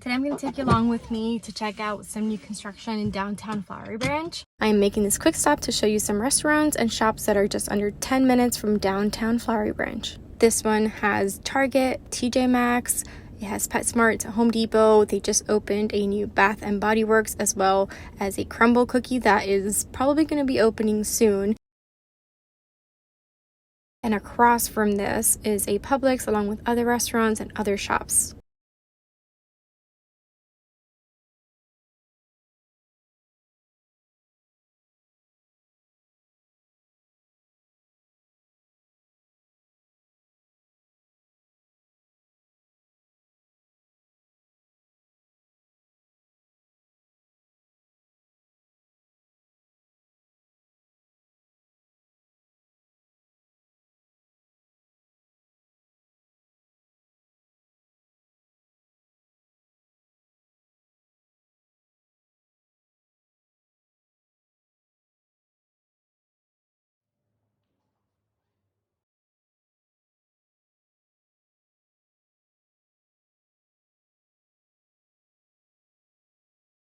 Today I'm going to take you along with me to check out some new construction in downtown Flowery branch. I am making this quick stop to show you some restaurants and shops that are just under 10 minutes from downtown Flowery branch. This one has Target, TJ Maxx, it has PetSmart, Home Depot. They just opened a new Bath and Body Works as well as a crumble cookie that is probably going to be opening soon. And across from this is a Publix along with other restaurants and other shops.